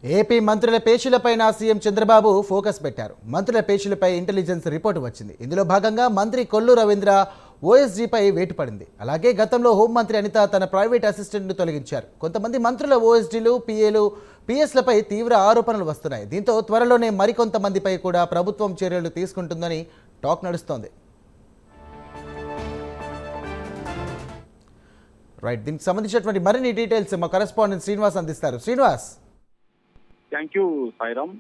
AP మంత్రుల పేషీలపైన CM Chandrababu focus పెట్టారు. మంత్రుల పేషీలపై ఇంటెలిజెన్స్ రిపోర్టు వచ్చింది. ఇందులో భాగంగా మంత్రి కొల్లు రవీంద్ర ఓఎస్డీపై వేటు పడింది. అలాగే గతంలో హోంమంత్రి అనిత తన ప్రైవేట్ అసిస్టెంట్ను తొలగించారు. కొంతమంది మంత్రుల ఓఎస్డీలు, పీఏలు, పీఎస్లపై తీవ్ర ఆరోపణలు వస్తున్నాయి. దీంతో త్వరలోనే మరికొంతమందిపై కూడా ప్రభుత్వం చర్యలు తీసుకుంటుందని టాక్ నడుస్తోంది. రైట్, దీనికి సంబంధించినటువంటి మరిన్ని డీటెయిల్స్ మా కరెస్పాండెంట్ శ్రీనివాస్ అందిస్తారు. శ్రీనివాస్. Thank you Sairam.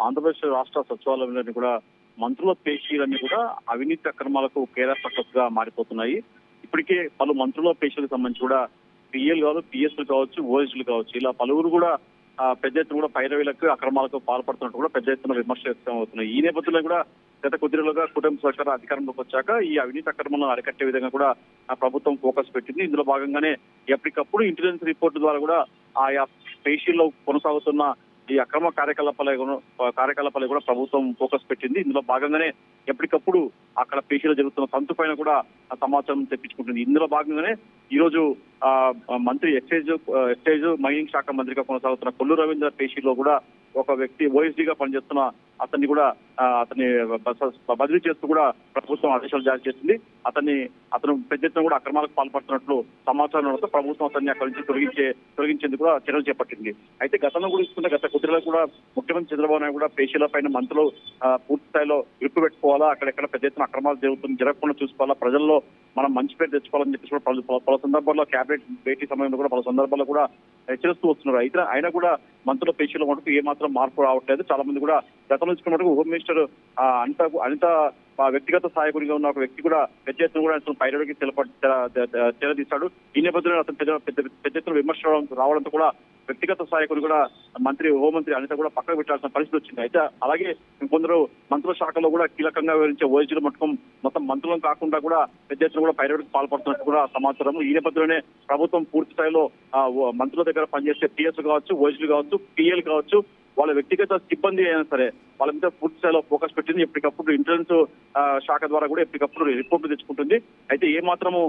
ఆంధ్రప్రదేశ్ రాష్ట్ర సచివాలయంలోని కూడా మంత్రుల పేషీలన్నీ కూడా అవినీతి అక్రమాలకు కేరాఫ్ గా మారిపోతున్నాయి. ఇప్పటికే పలు మంత్రుల పేషీలకు సంబంధించి కూడా పిఎల్ కావచ్చు, పిఎస్లు కావచ్చు, ఓఎస్లు కావచ్చు, ఇలా పలువురు కూడా పెద్ద ఎత్తున కూడా పైరవీలకు అక్రమాలకు పాల్పడుతున్నట్టు కూడా పెద్ద ఎత్తున విమర్శలు వ్యక్తం అవుతున్నాయి. ఈ నేపథ్యంలో కూడా గత కొద్ది రోజులుగా కూటమి సర్కార్ అధికారంలోకి వచ్చాక ఈ అవినీతి అక్రమాలను అరికట్టే విధంగా కూడా ప్రభుత్వం ఫోకస్ పెట్టింది. ఇందులో భాగంగానే ఎప్పటికప్పుడు ఇంటెలిజెన్స్ రిపోర్టు ద్వారా కూడా ఆయా పేషీల్లో కొనసాగుతున్న ఈ అక్రమ కార్యకలాపాలు కూడా ప్రభుత్వం ఫోకస్ పెట్టింది. ఇందులో భాగంగానే ఎప్పటికప్పుడు అక్కడ పేషీలో జరుగుతున్న తంతు పైన కూడా సమాచారం తెప్పించుకుంటుంది. ఇందులో భాగంగానే ఈ రోజు మంత్రి ఎక్సైజ్ మైనింగ్ శాఖ మంత్రిగా కొనసాగుతున్న కొల్లు రవీంద్ర పేషీలో కూడా ఒక వ్యక్తి ఓఎస్డీగా పనిచేస్తున్న అతన్ని కూడా అతన్ని బదిలీ చేస్తూ కూడా ప్రభుత్వం ఆదేశాలు జారీ చేసింది. అతను పెద్ద ఎత్తున కూడా అక్రమాలకు పాల్పడుతున్నట్లు సమాచారం ప్రభుత్వం అతన్ని అక్కడి నుంచి తొలగించేందుకు కూడా చర్యలు చేపట్టింది. అయితే గతంలో కూడా ఇస్తున్న గత కుదిరలో కూడా ముఖ్యమంత్రి చంద్రబాబు నాయుడు కూడా పేషీల పైన మంత్రులు పూర్తి స్థాయిలో ఇరుకు పెట్టుకోవాలా, అక్కడెక్కడ పెద్ద ఎత్తున అక్రమాలు జరగకుండా చూసుకోవాలా, ప్రజల్లో మనం మంచి పేరు తెచ్చుకోవాలని చెప్పేసి కూడా పలు సందర్భాల్లో కేబినెట్ భేటీ సమయంలో కూడా పలు సందర్భాల్లో కూడా హెచ్చరిస్తూ వస్తున్నారు. అయితే అయినా కూడా మంత్రుల పేషీల మటుకు ఏమాత్రం మార్పు రావట్లేదు. చాలా మంది కూడా గతంలో ఇచ్చిన మటుకు హోమ్ మినిస్టర్ అనిత వ్యక్తిగత సహాయకుడిగా ఉన్న ఒక వ్యక్తి కూడా పెద్ద ఎత్తున కూడా అతను పైరవికి తెరదీశాడు. ఈ నేపథ్యంలో అతను పెద్ద ఎత్తున విమర్శలు రావడంతో కూడా వ్యక్తిగత సహాయకుడు కూడా హోంమంత్రి అనిత కూడా పక్కకు పెట్టాల్సిన పరిస్థితి వచ్చింది. అయితే అలాగే కొందరు మంత్రుల శాఖలో కూడా కీలకంగా వివరించే ఓఎస్డీల మట్టుకు మొత్తం మంత్రులను కాకుండా కూడా పెద్ద ఎత్తున కూడా పైరవికి పాల్పడుతున్నట్టు కూడా సమాచారం. ఈ నేపథ్యంలోనే ప్రభుత్వం పూర్తి స్థాయిలో మంత్రుల దగ్గర పనిచేసే పిఎస్ కావచ్చు, ఓఎస్డీలు కావచ్చు, పిఎల్ కావచ్చు, వాళ్ళ వ్యక్తిగత సిబ్బంది అయినా సరే వాళ్ళ మీద పూర్తి స్థాయిలో ఫోకస్ పెట్టింది. ఎప్పటికప్పుడు ఇంటెలిజెన్స్ శాఖ ద్వారా కూడా ఎప్పటికప్పుడు రిపోర్టులు తెచ్చుకుంటుంది. అయితే ఏ మాత్రము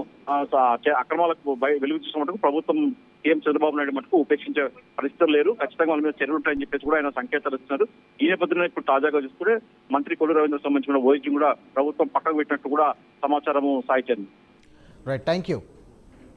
అక్రమాలకు వెలుగు చూసిన మటుకు ప్రభుత్వం సీఎం చంద్రబాబు నాయుడు మటుకు ఉపేక్షించే పరిస్థితులు లేరు. ఖచ్చితంగా వాళ్ళ మీద చర్యలు ఉంటాయని చెప్పేసి కూడా ఆయన సంకేతాలు ఇస్తున్నారు. ఈ నేపథ్యంలో ఇప్పుడు తాజాగా చూసుకుంటే మంత్రి కొల్లు రవీంద్ర సంబంధించిన ఓఎస్డీ కూడా ప్రభుత్వం పక్కకు పెట్టినట్టు కూడా సమాచారము సాయిచంది. Right, thank you.